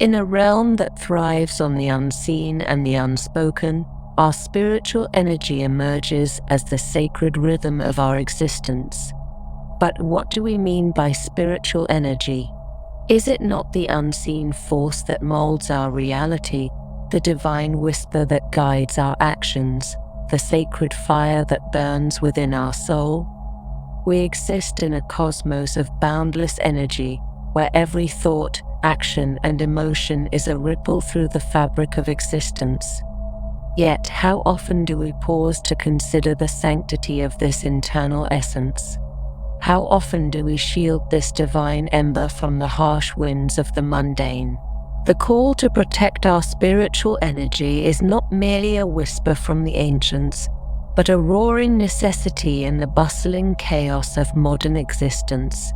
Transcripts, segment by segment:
In a realm that thrives on the unseen and the unspoken, our spiritual energy emerges as the sacred rhythm of our existence. But what do we mean by spiritual energy? Is it not the unseen force that molds our reality, the divine whisper that guides our actions, the sacred fire that burns within our soul? We exist in a cosmos of boundless energy, where every thought, action, and emotion is a ripple through the fabric of existence. Yet, how often do we pause to consider the sanctity of this internal essence? How often do we shield this divine ember from the harsh winds of the mundane? The call to protect our spiritual energy is not merely a whisper from the ancients, but a roaring necessity in the bustling chaos of modern existence.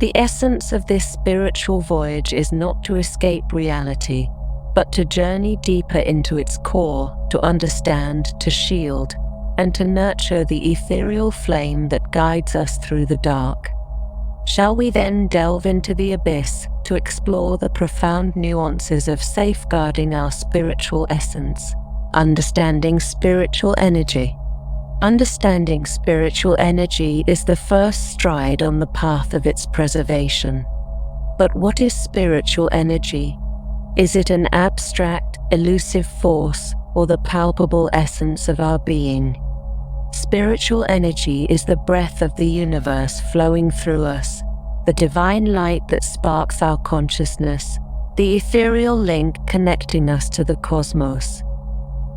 The essence of this spiritual voyage is not to escape reality, but to journey deeper into its core, to understand, to shield, and to nurture the ethereal flame that guides us through the dark. Shall we then delve into the abyss to explore the profound nuances of safeguarding our spiritual essence, understanding spiritual energy? Understanding spiritual energy is the first stride on the path of its preservation. But what is spiritual energy? Is it an abstract, elusive force, or the palpable essence of our being? Spiritual energy is the breath of the universe flowing through us, the divine light that sparks our consciousness, the ethereal link connecting us to the cosmos.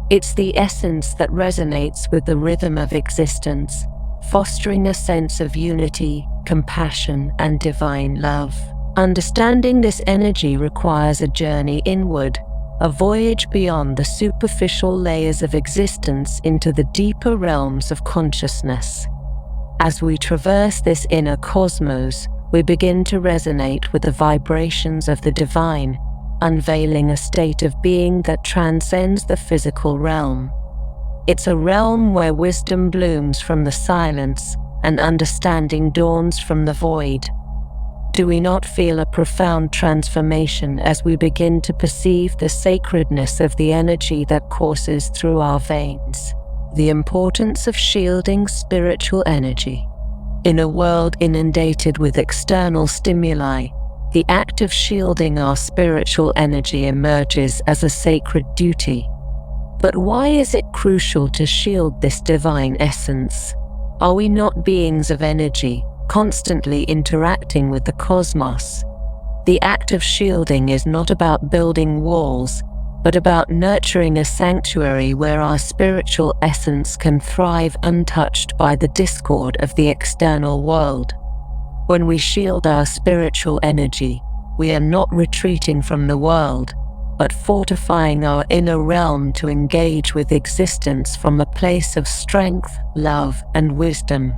It's the essence that resonates with the rhythm of existence, fostering a sense of unity, compassion, and divine love. Understanding this energy requires a journey inward, a voyage beyond the superficial layers of existence into the deeper realms of consciousness. As we traverse this inner cosmos, we begin to resonate with the vibrations of the divine, unveiling a state of being that transcends the physical realm. It's a realm where wisdom blooms from the silence and understanding dawns from the void. Do we not feel a profound transformation as we begin to perceive the sacredness of the energy that courses through our veins? The importance of shielding spiritual energy. In a world inundated with external stimuli, the act of shielding our spiritual energy emerges as a sacred duty. But why is it crucial to shield this divine essence? Are we not beings of energy, constantly interacting with the cosmos? The act of shielding is not about building walls, but about nurturing a sanctuary where our spiritual essence can thrive untouched by the discord of the external world. When we shield our spiritual energy, we are not retreating from the world, but fortifying our inner realm to engage with existence from a place of strength, love, and wisdom.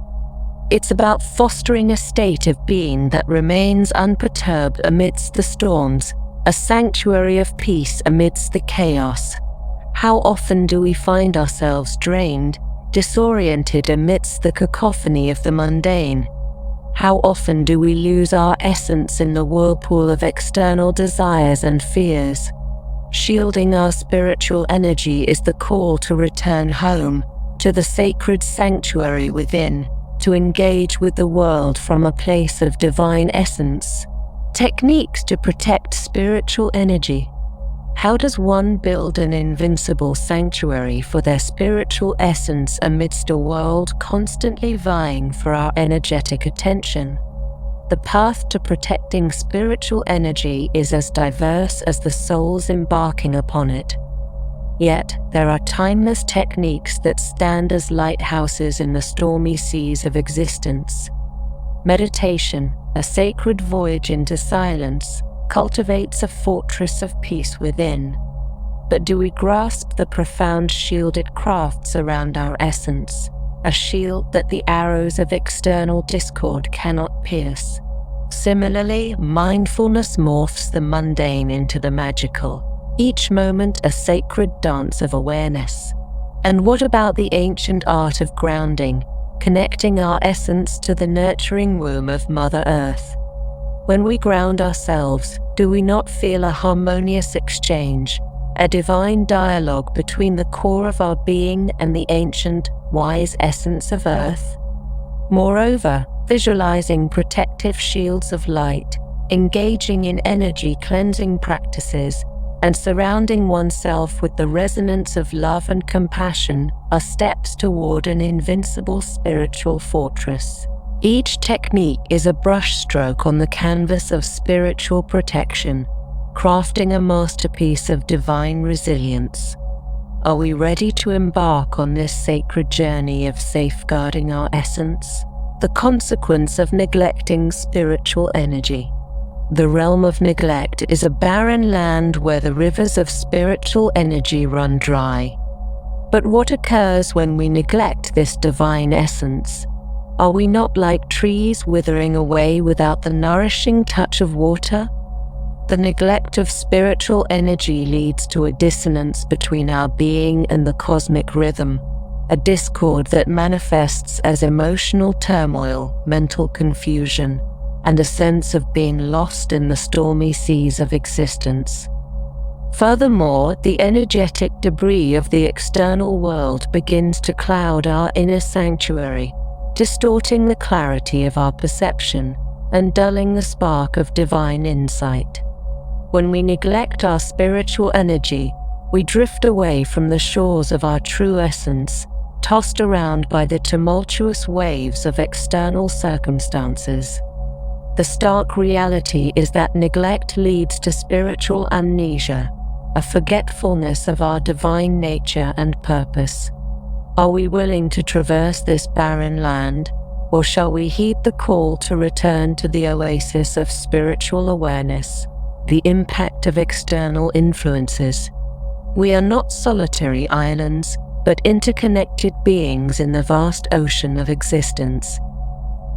It's about fostering a state of being that remains unperturbed amidst the storms, a sanctuary of peace amidst the chaos. How often do we find ourselves drained, disoriented amidst the cacophony of the mundane? How often do we lose our essence in the whirlpool of external desires and fears? Shielding our spiritual energy is the call to return home, to the sacred sanctuary within, to engage with the world from a place of divine essence. Techniques to protect spiritual energy. How does one build an invincible sanctuary for their spiritual essence amidst a world constantly vying for our energetic attention? The path to protecting spiritual energy is as diverse as the souls embarking upon it. Yet, there are timeless techniques that stand as lighthouses in the stormy seas of existence. Meditation, a sacred voyage into silence, cultivates a fortress of peace within. But do we grasp the profound shielded crafts around our essence, a shield that the arrows of external discord cannot pierce? Similarly, mindfulness morphs the mundane into the magical, each moment a sacred dance of awareness. And what about the ancient art of grounding, connecting our essence to the nurturing womb of Mother Earth? When we ground ourselves, do we not feel a harmonious exchange, a divine dialogue between the core of our being and the ancient, wise essence of Earth? Moreover, visualizing protective shields of light, engaging in energy cleansing practices, and surrounding oneself with the resonance of love and compassion are steps toward an invincible spiritual fortress. Each technique is a brushstroke on the canvas of spiritual protection, crafting a masterpiece of divine resilience. Are we ready to embark on this sacred journey of safeguarding our essence? The consequence of neglecting spiritual energy. The realm of neglect is a barren land where the rivers of spiritual energy run dry. But what occurs when we neglect this divine essence? Are we not like trees withering away without the nourishing touch of water? The neglect of spiritual energy leads to a dissonance between our being and the cosmic rhythm, a discord that manifests as emotional turmoil, mental confusion, and a sense of being lost in the stormy seas of existence. Furthermore, the energetic debris of the external world begins to cloud our inner sanctuary, distorting the clarity of our perception and dulling the spark of divine insight. When we neglect our spiritual energy, we drift away from the shores of our true essence, tossed around by the tumultuous waves of external circumstances. The stark reality is that neglect leads to spiritual amnesia, a forgetfulness of our divine nature and purpose. Are we willing to traverse this barren land, or shall we heed the call to return to the oasis of spiritual awareness, the impact of external influences? We are not solitary islands, but interconnected beings in the vast ocean of existence.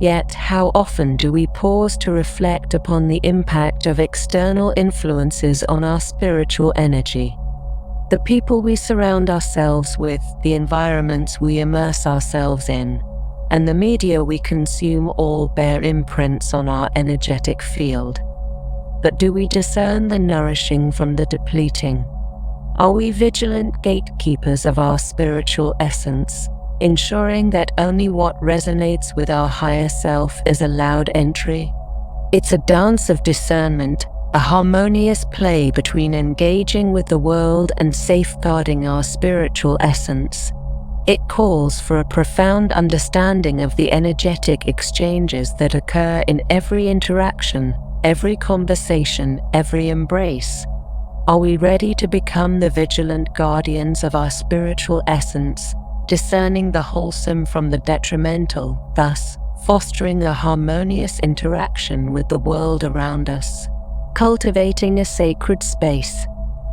Yet, how often do we pause to reflect upon the impact of external influences on our spiritual energy? The people we surround ourselves with, the environments we immerse ourselves in, and the media we consume all bear imprints on our energetic field. But do we discern the nourishing from the depleting? Are we vigilant gatekeepers of our spiritual essence, ensuring that only what resonates with our higher self is allowed entry? It's a dance of discernment, a harmonious play between engaging with the world and safeguarding our spiritual essence. It calls for a profound understanding of the energetic exchanges that occur in every interaction, every conversation, every embrace. Are we ready to become the vigilant guardians of our spiritual essence, discerning the wholesome from the detrimental, thus fostering a harmonious interaction with the world around us? Cultivating a sacred space.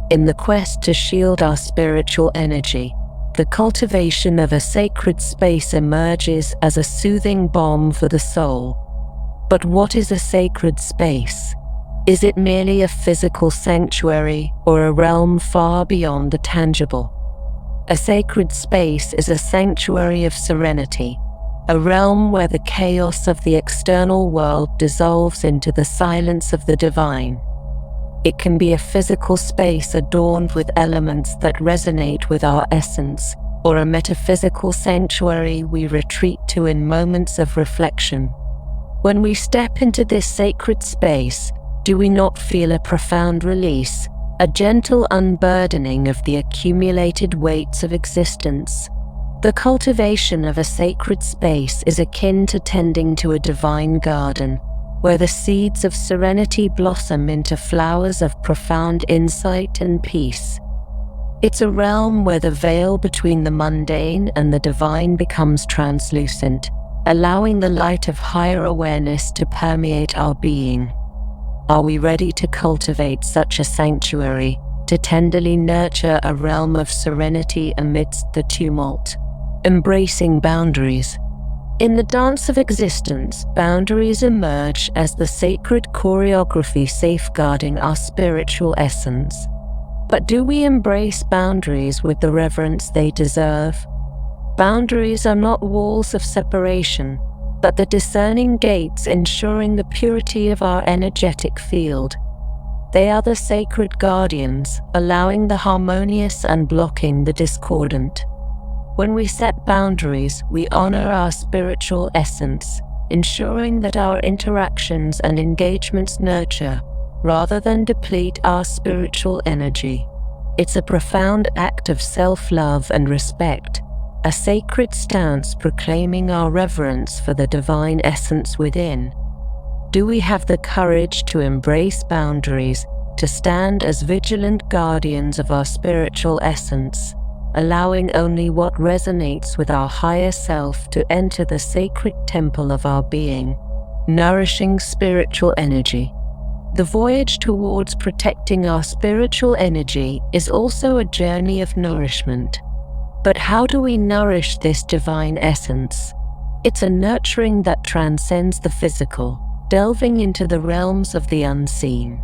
In the quest to shield our spiritual energy, the cultivation of a sacred space emerges as a soothing balm for the soul. But what is a sacred space? Is it merely a physical sanctuary or a realm far beyond the tangible? A sacred space is a sanctuary of serenity, a realm where the chaos of the external world dissolves into the silence of the divine. It can be a physical space adorned with elements that resonate with our essence, or a metaphysical sanctuary we retreat to in moments of reflection. When we step into this sacred space, do we not feel a profound release, a gentle unburdening of the accumulated weights of existence? The cultivation of a sacred space is akin to tending to a divine garden, where the seeds of serenity blossom into flowers of profound insight and peace. It's a realm where the veil between the mundane and the divine becomes translucent, allowing the light of higher awareness to permeate our being. Are we ready to cultivate such a sanctuary, to tenderly nurture a realm of serenity amidst the tumult? Embracing boundaries. In the dance of existence, boundaries emerge as the sacred choreography safeguarding our spiritual essence. But do we embrace boundaries with the reverence they deserve? Boundaries are not walls of separation. but the discerning gates ensuring the purity of our energetic field. They are the sacred guardians, allowing the harmonious and blocking the discordant. When we set boundaries, we honor our spiritual essence, ensuring that our interactions and engagements nurture, rather than deplete our spiritual energy. It's a profound act of self-love and respect, a sacred stance proclaiming our reverence for the divine essence within. Do we have the courage to embrace boundaries, to stand as vigilant guardians of our spiritual essence, allowing only what resonates with our higher self to enter the sacred temple of our being? Nourishing spiritual energy. The voyage towards protecting our spiritual energy is also a journey of nourishment. But how do we nourish this divine essence? It's a nurturing that transcends the physical, delving into the realms of the unseen.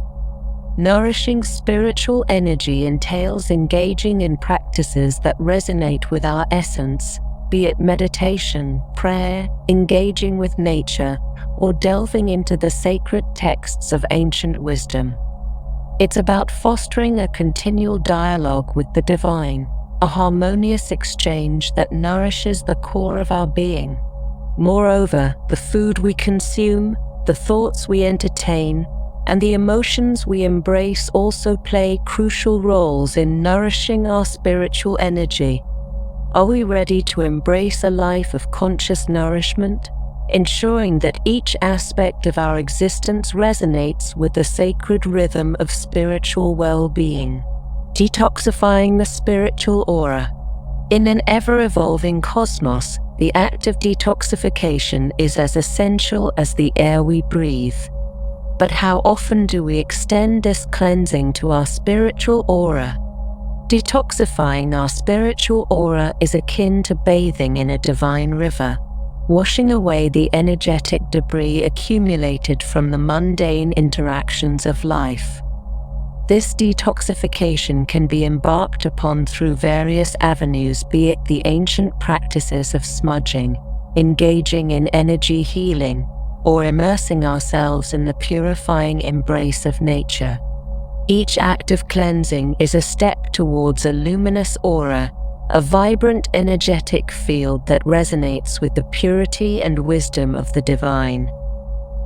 Nourishing spiritual energy entails engaging in practices that resonate with our essence, be it meditation, prayer, engaging with nature, or delving into the sacred texts of ancient wisdom. It's about fostering a continual dialogue with the divine, a harmonious exchange that nourishes the core of our being. Moreover, the food we consume, the thoughts we entertain, and the emotions we embrace also play crucial roles in nourishing our spiritual energy. Are we ready to embrace a life of conscious nourishment, ensuring that each aspect of our existence resonates with the sacred rhythm of spiritual well-being? Detoxifying the spiritual aura. In an ever-evolving cosmos, the act of detoxification is as essential as the air we breathe. But how often do we extend this cleansing to our spiritual aura? Detoxifying our spiritual aura is akin to bathing in a divine river, washing away the energetic debris accumulated from the mundane interactions of life. This detoxification can be embarked upon through various avenues, be it the ancient practices of smudging, engaging in energy healing, or immersing ourselves in the purifying embrace of nature. Each act of cleansing is a step towards a luminous aura, a vibrant energetic field that resonates with the purity and wisdom of the divine.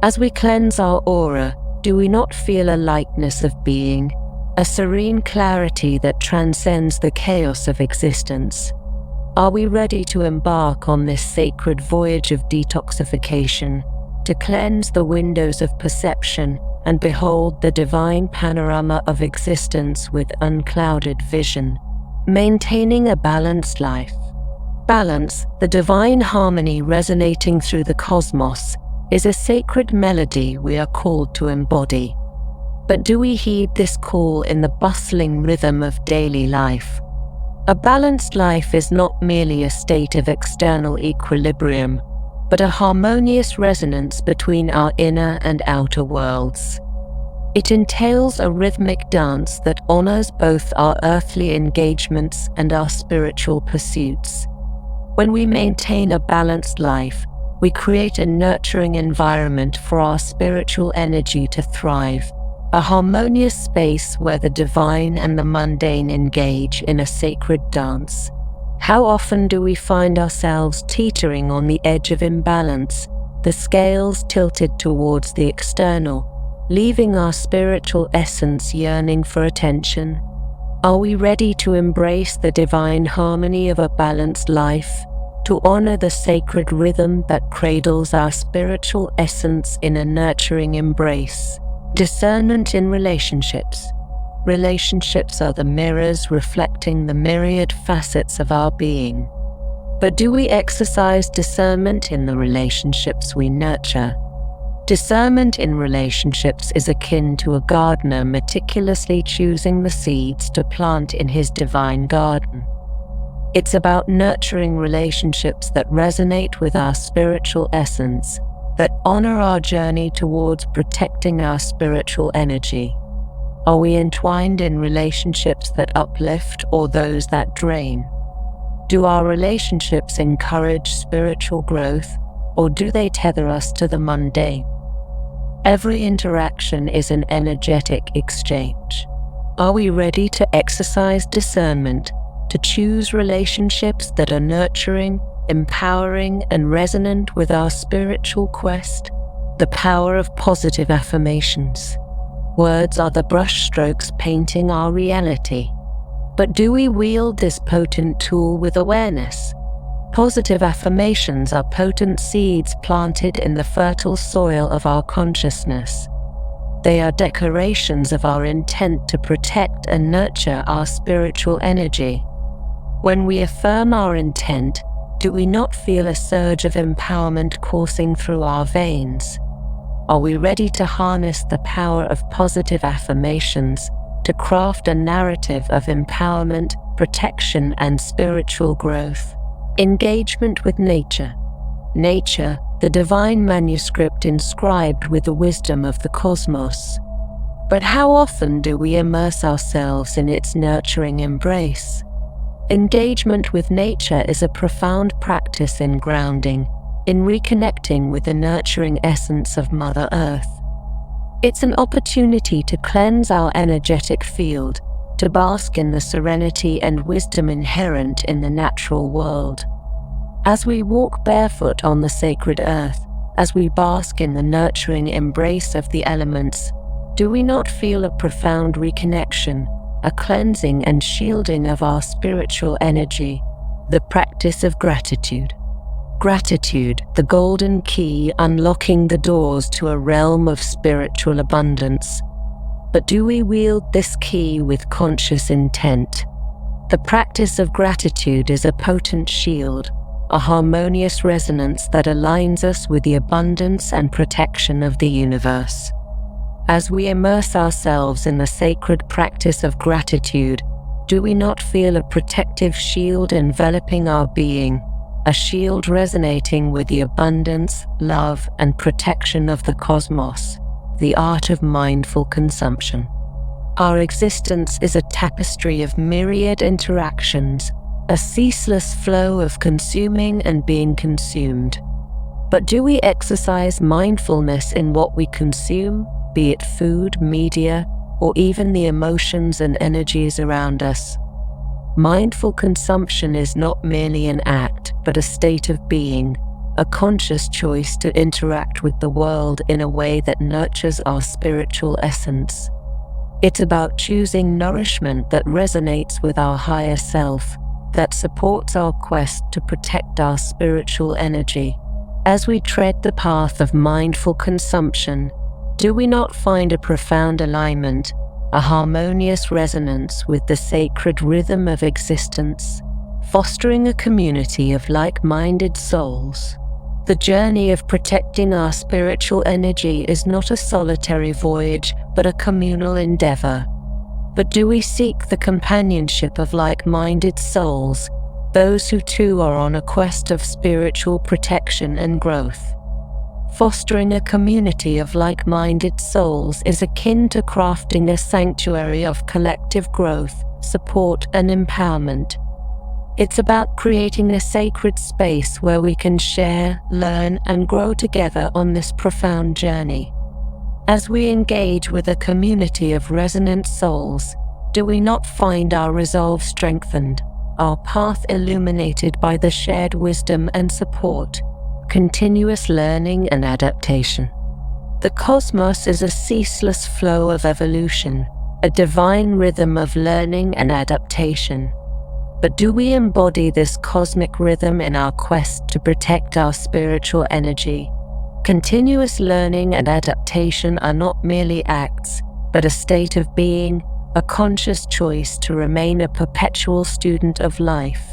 As we cleanse our aura, do we not feel a lightness of being, a serene clarity that transcends the chaos of existence? Are we ready to embark on this sacred voyage of detoxification, to cleanse the windows of perception and behold the divine panorama of existence with unclouded vision? Maintaining a balanced life. Balance, the divine harmony resonating through the cosmos, is a sacred melody we are called to embody. But do we heed this call in the bustling rhythm of daily life? A balanced life is not merely a state of external equilibrium, but a harmonious resonance between our inner and outer worlds. It entails a rhythmic dance that honors both our earthly engagements and our spiritual pursuits. When we maintain a balanced life, we create a nurturing environment for our spiritual energy to thrive, a harmonious space where the divine and the mundane engage in a sacred dance. How often do we find ourselves teetering on the edge of imbalance, the scales tilted towards the external, leaving our spiritual essence yearning for attention? Are we ready to embrace the divine harmony of a balanced life, to honor the sacred rhythm that cradles our spiritual essence in a nurturing embrace? Discernment in relationships. Relationships are the mirrors reflecting the myriad facets of our being. But do we exercise discernment in the relationships we nurture? Discernment in relationships is akin to a gardener meticulously choosing the seeds to plant in his divine garden. It's about nurturing relationships that resonate with our spiritual essence, that honor our journey towards protecting our spiritual energy. Are we entwined in relationships that uplift or those that drain? Do our relationships encourage spiritual growth, or do they tether us to the mundane? Every interaction is an energetic exchange. Are we ready to exercise discernment, to choose relationships that are nurturing, empowering, and resonant with our spiritual quest? The power of positive affirmations. Words are the brushstrokes painting our reality. But do we wield this potent tool with awareness? Positive affirmations are potent seeds planted in the fertile soil of our consciousness. They are declarations of our intent to protect and nurture our spiritual energy. When we affirm our intent, do we not feel a surge of empowerment coursing through our veins? Are we ready to harness the power of positive affirmations to craft a narrative of empowerment, protection, and spiritual growth? Engagement with nature. Nature, the divine manuscript inscribed with the wisdom of the cosmos. But how often do we immerse ourselves in its nurturing embrace? Engagement with nature is a profound practice in grounding, in reconnecting with the nurturing essence of Mother Earth. It's an opportunity to cleanse our energetic field, to bask in the serenity and wisdom inherent in the natural world. As we walk barefoot on the sacred earth, as we bask in the nurturing embrace of the elements, do we not feel a profound reconnection, a cleansing and shielding of our spiritual energy? The practice of gratitude. Gratitude, the golden key unlocking the doors to a realm of spiritual abundance. But do we wield this key with conscious intent? The practice of gratitude is a potent shield, a harmonious resonance that aligns us with the abundance and protection of the universe. As we immerse ourselves in the sacred practice of gratitude, do we not feel a protective shield enveloping our being, a shield resonating with the abundance, love, and protection of the cosmos? The art of mindful consumption. Our existence is a tapestry of myriad interactions, a ceaseless flow of consuming and being consumed. But do we exercise mindfulness in what we consume, be it food, media, or even the emotions and energies around us? Mindful consumption is not merely an act, but a state of being, a conscious choice to interact with the world in a way that nurtures our spiritual essence. It's about choosing nourishment that resonates with our higher self, that supports our quest to protect our spiritual energy. As we tread the path of mindful consumption, do we not find a profound alignment, a harmonious resonance with the sacred rhythm of existence, fostering a community of like-minded souls? The journey of protecting our spiritual energy is not a solitary voyage, but a communal endeavor. But do we seek the companionship of like-minded souls, those who too are on a quest of spiritual protection and growth? Fostering a community of like-minded souls is akin to crafting a sanctuary of collective growth, support, and empowerment. It's about creating a sacred space where we can share, learn, and grow together on this profound journey. As we engage with a community of resonant souls, do we not find our resolve strengthened, our path illuminated by the shared wisdom and support, continuous learning and adaptation? The cosmos is a ceaseless flow of evolution, a divine rhythm of learning and adaptation. But do we embody this cosmic rhythm in our quest to protect our spiritual energy? Continuous learning and adaptation are not merely acts, but a state of being, a conscious choice to remain a perpetual student of life.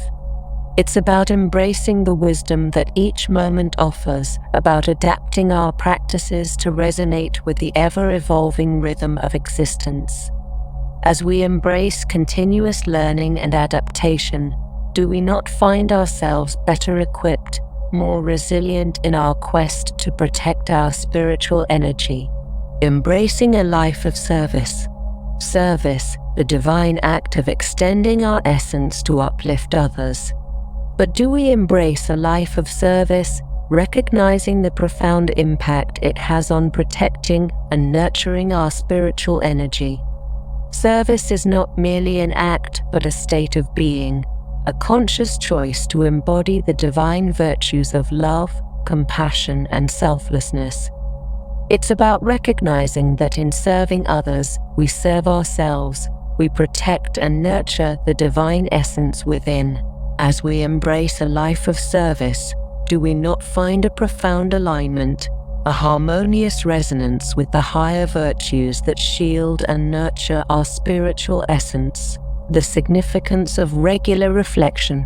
It's about embracing the wisdom that each moment offers, about adapting our practices to resonate with the ever-evolving rhythm of existence. As we embrace continuous learning and adaptation, do we not find ourselves better equipped, more resilient in our quest to protect our spiritual energy? Embracing a life of service. Service, the divine act of extending our essence to uplift others. But do we embrace a life of service, recognizing the profound impact it has on protecting and nurturing our spiritual energy. Service is not merely an act, but a state of being, a conscious choice to embody the divine virtues of love, compassion, and selflessness. It's about recognizing that in serving others, we serve ourselves, we protect and nurture the divine essence within. As we embrace a life of service, do we not find a profound alignment, a harmonious resonance with the higher virtues that shield and nurture our spiritual essence? The significance of regular reflection.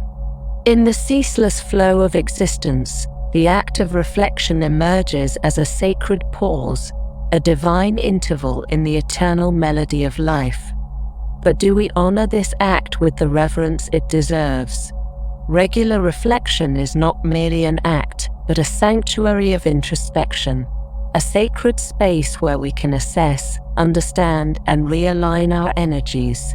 In the ceaseless flow of existence, the act of reflection emerges as a sacred pause, a divine interval in the eternal melody of life. But do we honor this act with the reverence it deserves? Regular reflection is not merely an act, but a sanctuary of introspection, a sacred space where we can assess, understand, and realign our energies.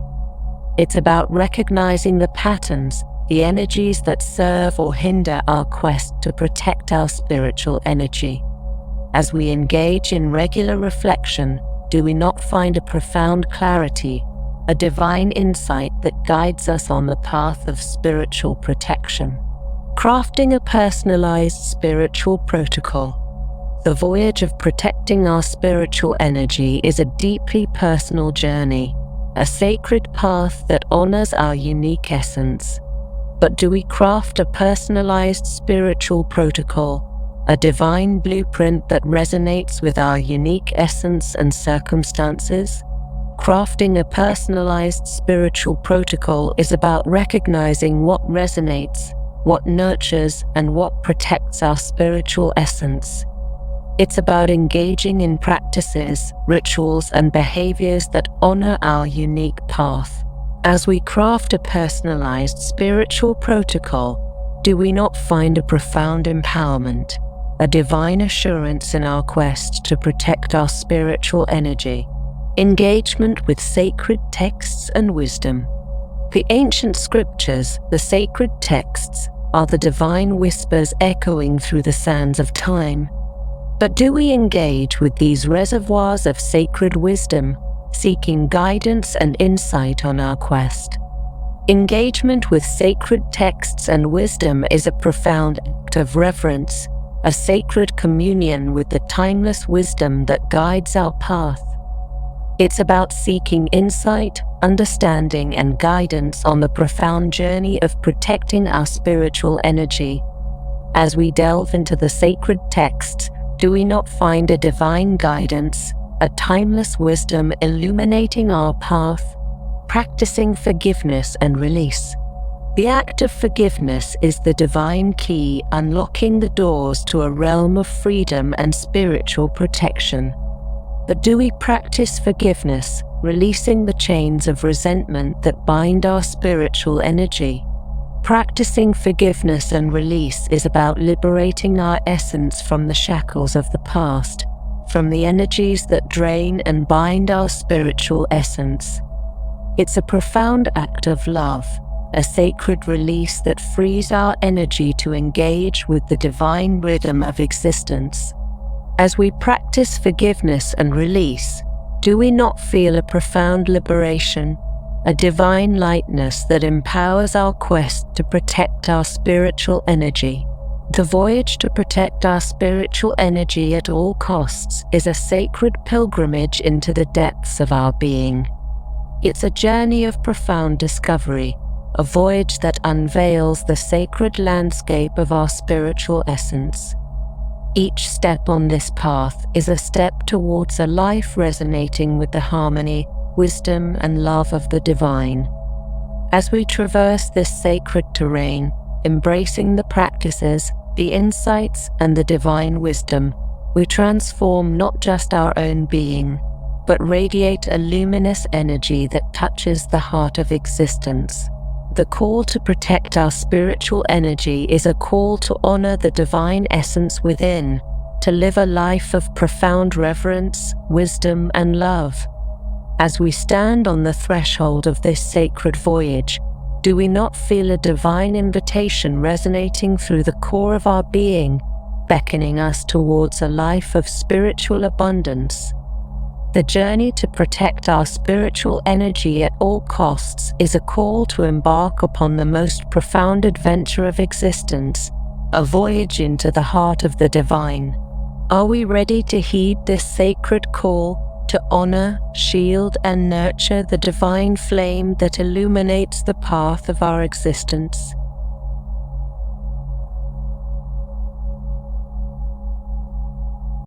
It's about recognizing the patterns, the energies that serve or hinder our quest to protect our spiritual energy. As we engage in regular reflection, do we not find a profound clarity, a divine insight that guides us on the path of spiritual protection? Crafting a personalized spiritual protocol. The voyage of protecting our spiritual energy is a deeply personal journey, a sacred path that honors our unique essence. But do we craft a personalized spiritual protocol, a divine blueprint that resonates with our unique essence and circumstances? Crafting a personalized spiritual protocol is about recognizing what resonates, what nurtures, and what protects our spiritual essence. It's about engaging in practices, rituals, and behaviors that honor our unique path. As we craft a personalized spiritual protocol, do we not find a profound empowerment, a divine assurance in our quest to protect our spiritual energy? Engagement with sacred texts and wisdom. The ancient scriptures, the sacred texts, are the divine whispers echoing through the sands of time. But do we engage with these reservoirs of sacred wisdom, seeking guidance and insight on our quest? Engagement with sacred texts and wisdom is a profound act of reverence, a sacred communion with the timeless wisdom that guides our path. It's about seeking insight, understanding, and guidance on the profound journey of protecting our spiritual energy. As we delve into the sacred texts, do we not find a divine guidance, a timeless wisdom illuminating our path? Practicing forgiveness and release. The act of forgiveness is the divine key unlocking the doors to a realm of freedom and spiritual protection. But do we practice forgiveness, releasing the chains of resentment that bind our spiritual energy? Practicing forgiveness and release is about liberating our essence from the shackles of the past, from the energies that drain and bind our spiritual essence. It's a profound act of love, a sacred release that frees our energy to engage with the divine rhythm of existence. As we practice forgiveness and release, do we not feel a profound liberation, a divine lightness that empowers our quest to protect our spiritual energy? The voyage to protect our spiritual energy at all costs is a sacred pilgrimage into the depths of our being. It's a journey of profound discovery, a voyage that unveils the sacred landscape of our spiritual essence. Each step on this path is a step towards a life resonating with the harmony, wisdom, and love of the divine. As we traverse this sacred terrain, embracing the practices, the insights, and the divine wisdom, we transform not just our own being, but radiate a luminous energy that touches the heart of existence. The call to protect our spiritual energy is a call to honor the divine essence within, to live a life of profound reverence, wisdom, and love. As we stand on the threshold of this sacred voyage, do we not feel a divine invitation resonating through the core of our being, beckoning us towards a life of spiritual abundance. The journey to protect our spiritual energy at all costs is a call to embark upon the most profound adventure of existence, a voyage into the heart of the divine. Are we ready to heed this sacred call to honor, shield, and nurture the divine flame that illuminates the path of our existence?